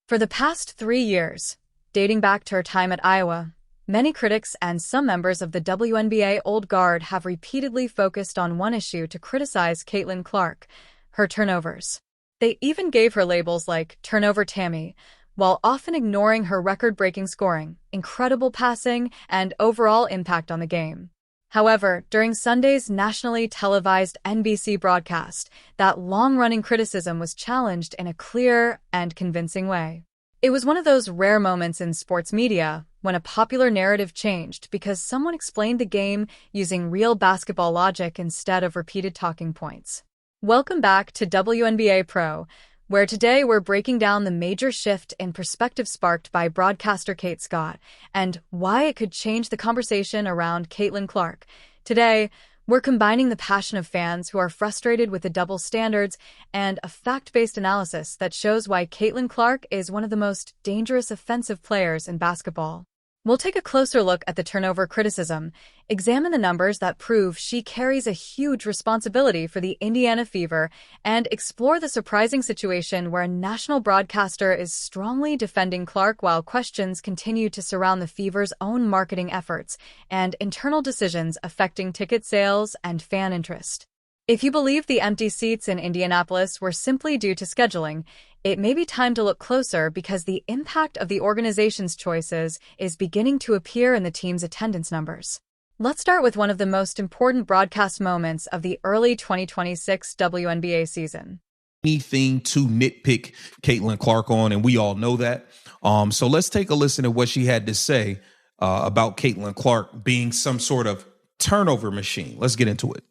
For the past 3 years, dating back to her time at Iowa, many critics and some members of the WNBA old guard have repeatedly focused on one issue to criticize Caitlin Clark: her turnovers. They even gave her labels like Turnover Tammy, while often ignoring her record-breaking scoring, incredible passing, and overall impact on the game. However, during Sunday's nationally televised NBC broadcast, that long-running criticism was challenged in a clear and convincing way. It was one of those rare moments in sports media when a popular narrative changed because someone explained the game using real basketball logic instead of repeated talking points. Welcome back to WNBA Pro, where today we're breaking down the major shift in perspective sparked by broadcaster Kate Scott and why it could change the conversation around Caitlin Clark. Today, we're combining the passion of fans who are frustrated with the double standards and a fact-based analysis that shows why Caitlin Clark is one of the most dangerous offensive players in basketball. We'll take a closer look at the turnover criticism, examine the numbers that prove she carries a huge responsibility for the Indiana Fever, and explore the surprising situation where a national broadcaster is strongly defending Clark while questions continue to surround the Fever's own marketing efforts and internal decisions affecting ticket sales and fan interest. If you believe the empty seats in Indianapolis were simply due to scheduling, it may be time to look closer because the impact of the organization's choices is beginning to appear in the team's attendance numbers. Let's start with one of the most important broadcast moments of the early 2026 WNBA season. Anything to nitpick Caitlin Clark on, and we all know that. So let's take a listen to what she had to say about Caitlin Clark being some sort of turnover machine. Let's get into it.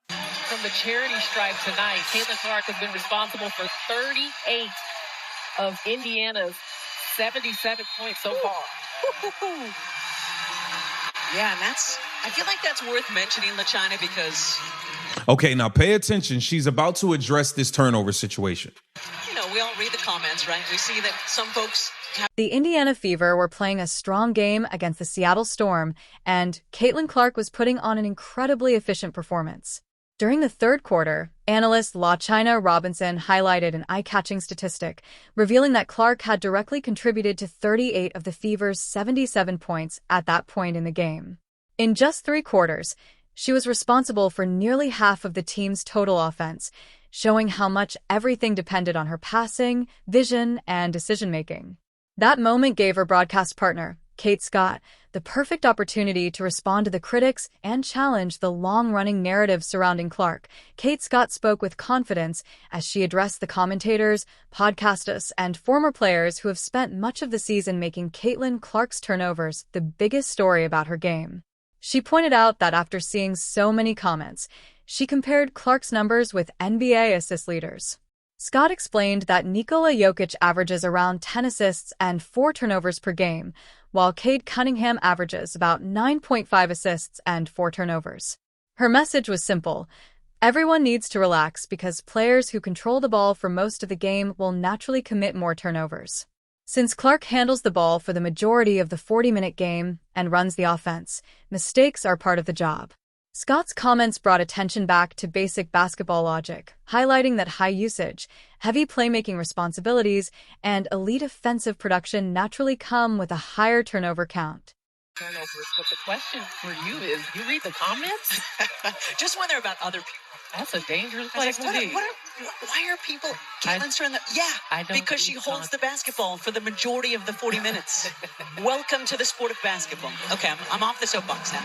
From the charity stripe tonight, Caitlin Clark has been responsible for 38 of Indiana's 77 points so far. Yeah, and I feel like that's worth mentioning, LaChina, because... Okay, now pay attention. She's about to address this turnover situation. We all read the comments, right? We see that some folks... The Indiana Fever were playing a strong game against the Seattle Storm, and Caitlin Clark was putting on an incredibly efficient performance. During the third quarter, analyst LaChina Robinson highlighted an eye-catching statistic, revealing that Clark had directly contributed to 38 of the Fever's 77 points at that point in the game. In just 3 quarters, she was responsible for nearly half of the team's total offense, showing how much everything depended on her passing, vision, and decision-making. That moment gave her broadcast partner, Kate Scott, the perfect opportunity to respond to the critics and challenge the long-running narrative surrounding Clark. Kate Scott spoke with confidence as she addressed the commentators, podcasters, and former players who have spent much of the season making Caitlin Clark's turnovers the biggest story about her game. She pointed out that after seeing so many comments, she compared Clark's numbers with NBA assist leaders. Scott explained that Nikola Jokic averages around 10 assists and 4 turnovers per game, while Cade Cunningham averages about 9.5 assists and 4 turnovers. Her message was simple: everyone needs to relax because players who control the ball for most of the game will naturally commit more turnovers. Since Clark handles the ball for the majority of the 40-minute game and runs the offense, mistakes are part of the job. Scott's comments brought attention back to basic basketball logic, highlighting that high usage, heavy playmaking responsibilities, and elite offensive production naturally come with a higher turnover count. Turnovers, but the question for you is, you read the comments? Just when they're about other people. That's a dangerous place to be. Why are people... Caitlin's trying to... Yeah, because she holds the basketball for the majority of the 40 minutes. Welcome to the sport of basketball. Okay, I'm off the soapbox now.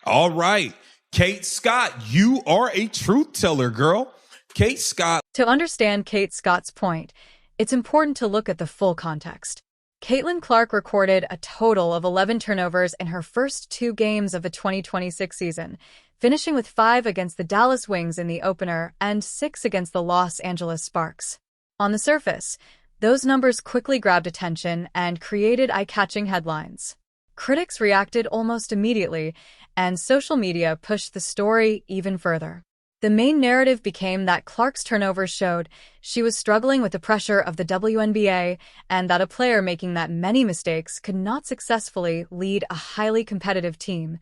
All right. Kate Scott, you are a truth teller, girl. Kate Scott. To understand Kate Scott's point, it's important to look at the full context. Caitlin Clark recorded a total of 11 turnovers in her first 2 games of the 2026 season, finishing with 5 against the Dallas Wings in the opener and 6 against the Los Angeles Sparks. On the surface, those numbers quickly grabbed attention and created eye-catching headlines. Critics reacted almost immediately, and social media pushed the story even further. The main narrative became that Clark's turnovers showed she was struggling with the pressure of the WNBA and that a player making that many mistakes could not successfully lead a highly competitive team.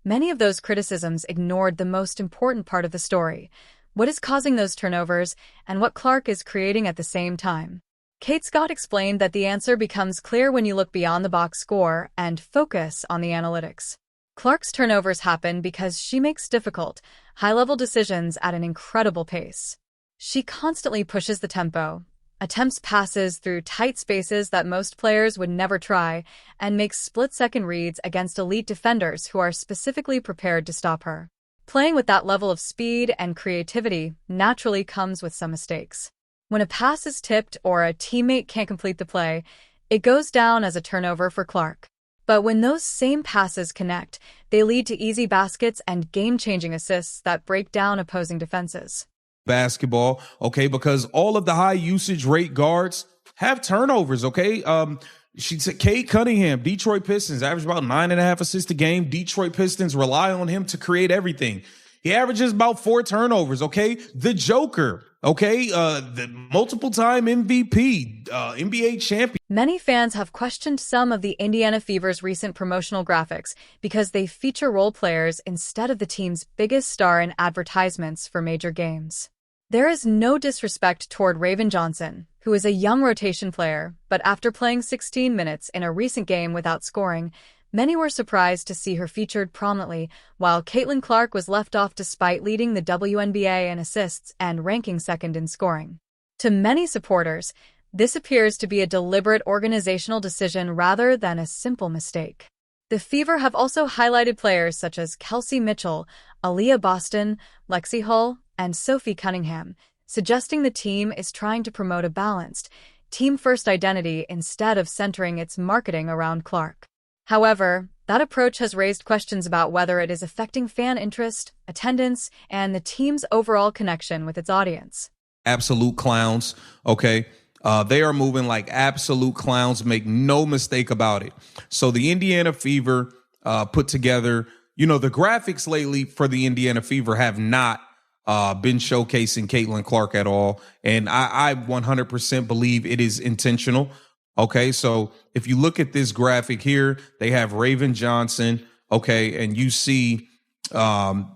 Many of those criticisms ignored the most important part of the story: what is causing those turnovers and what Clark is creating at the same time. Kate Scott explained that the answer becomes clear when you look beyond the box score and focus on the analytics. Clark's turnovers happen because she makes difficult, high-level decisions at an incredible pace. She constantly pushes the tempo, attempts passes through tight spaces that most players would never try, and makes split-second reads against elite defenders who are specifically prepared to stop her. Playing with that level of speed and creativity naturally comes with some mistakes. When a pass is tipped or a teammate can't complete the play, it goes down as a turnover for Clark. But when those same passes connect, they lead to easy baskets and game-changing assists that break down opposing defenses. Basketball, okay, because all of the high usage rate guards have turnovers, okay? She said Cade Cunningham, Detroit Pistons, average about 9.5 assists a game. Detroit Pistons rely on him to create everything. He averages about 4 turnovers, okay? The Joker, okay? The multiple-time MVP, NBA champion. Many fans have questioned some of the Indiana Fever's recent promotional graphics because they feature role players instead of the team's biggest star in advertisements for major games. There is no disrespect toward Raven Johnson, who is a young rotation player, but after playing 16 minutes in a recent game without scoring, many were surprised to see her featured prominently, while Caitlin Clark was left off despite leading the WNBA in assists and ranking second in scoring. To many supporters, this appears to be a deliberate organizational decision rather than a simple mistake. The Fever have also highlighted players such as Kelsey Mitchell, Aaliyah Boston, Lexi Hull, and Sophie Cunningham, suggesting the team is trying to promote a balanced, team-first identity instead of centering its marketing around Clark. However, that approach has raised questions about whether it is affecting fan interest, attendance, and the team's overall connection with its audience. Absolute clowns, okay? They are moving like absolute clowns, make no mistake about it. So the Indiana Fever put together, the graphics lately for the Indiana Fever have not been showcasing Caitlin Clark at all. And I 100% believe it is intentional. Okay, so if you look at this graphic here, they have Raven Johnson, okay, and you see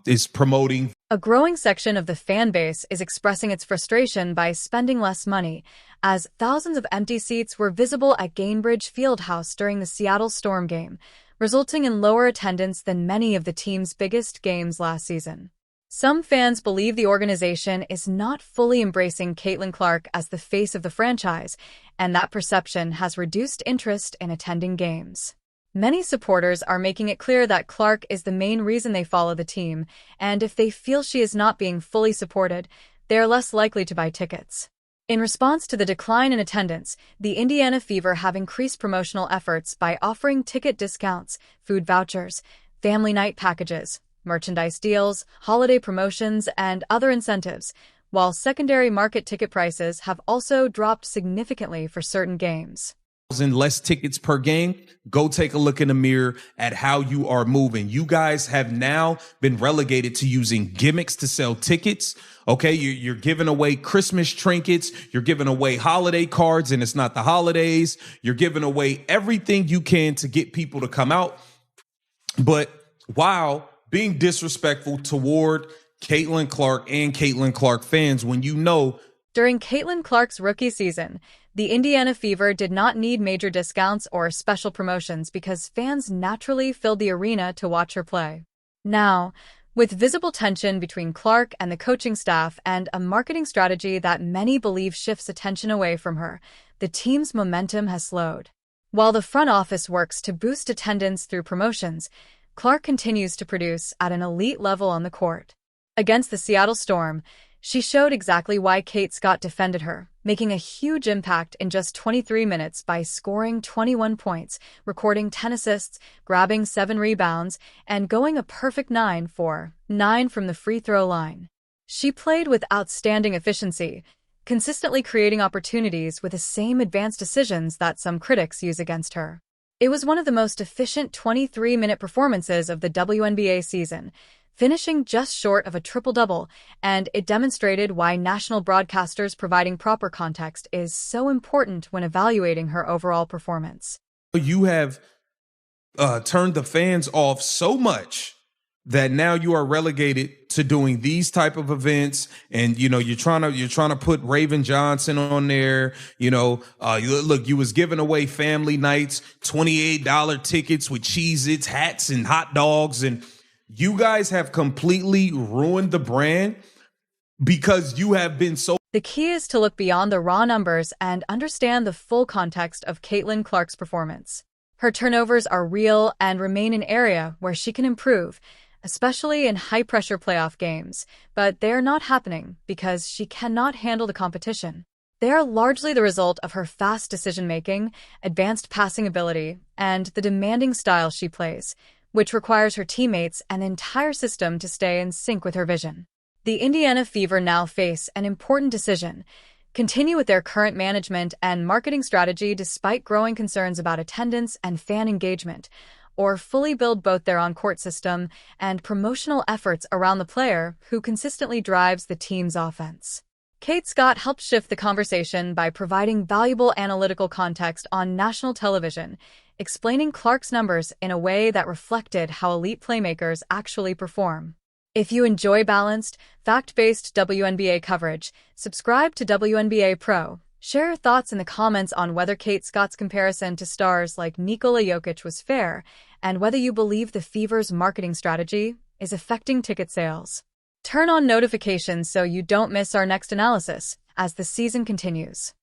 is promoting. A growing section of the fan base is expressing its frustration by spending less money, as thousands of empty seats were visible at Gainbridge Fieldhouse during the Seattle Storm game, resulting in lower attendance than many of the team's biggest games last season. Some fans believe the organization is not fully embracing Caitlin Clark as the face of the franchise, and that perception has reduced interest in attending games. Many supporters are making it clear that Clark is the main reason they follow the team, and if they feel she is not being fully supported, they are less likely to buy tickets. In response to the decline in attendance, the Indiana Fever have increased promotional efforts by offering ticket discounts, food vouchers, family night packages, merchandise deals, holiday promotions, and other incentives, while secondary market ticket prices have also dropped significantly for certain games. Less tickets per game, go take a look in the mirror at how you are moving. You guys have now been relegated to using gimmicks to sell tickets. Okay, you're giving away Christmas trinkets, you're giving away holiday cards, and it's not the holidays. You're giving away everything you can to get people to come out, but while being disrespectful toward Caitlin Clark and Caitlin Clark fans when you know. During Caitlin Clark's rookie season, the Indiana Fever did not need major discounts or special promotions because fans naturally filled the arena to watch her play. Now, with visible tension between Clark and the coaching staff and a marketing strategy that many believe shifts attention away from her, the team's momentum has slowed. While the front office works to boost attendance through promotions, Clark continues to produce at an elite level on the court. Against the Seattle Storm, she showed exactly why Kate Scott defended her, making a huge impact in just 23 minutes by scoring 21 points, recording 10 assists, grabbing 7 rebounds, and going a perfect 9 for 9 from the free throw line. She played with outstanding efficiency, consistently creating opportunities with the same advanced decisions that some critics use against her. It was one of the most efficient 23-minute performances of the WNBA season, finishing just short of a triple-double, and it demonstrated why national broadcasters providing proper context is so important when evaluating her overall performance. You have turned the fans off so much that now you are relegated to doing these type of events, and you're trying to put Raven Johnson on there. Look, you was giving away family nights, $28 tickets with Cheez-Its, hats, and hot dogs, and you guys have completely ruined the brand because you have been so. The key is to look beyond the raw numbers and understand the full context of Caitlin Clark's performance. Her turnovers are real and remain an area where she can improve, especially in high-pressure playoff games, but they're not happening because she cannot handle the competition. They are largely the result of her fast decision-making, advanced passing ability, and the demanding style she plays, which requires her teammates and the entire system to stay in sync with her vision. The Indiana Fever now face an important decision: continue with their current management and marketing strategy despite growing concerns about attendance and fan engagement, or fully build both their on-court system and promotional efforts around the player who consistently drives the team's offense. Kate Scott helped shift the conversation by providing valuable analytical context on national television, explaining Clark's numbers in a way that reflected how elite playmakers actually perform. If you enjoy balanced, fact-based WNBA coverage, subscribe to WNBA Pro. Share your thoughts in the comments on whether Kate Scott's comparison to stars like Nikola Jokic was fair, and whether you believe the Fever's marketing strategy is affecting ticket sales. Turn on notifications so you don't miss our next analysis as the season continues.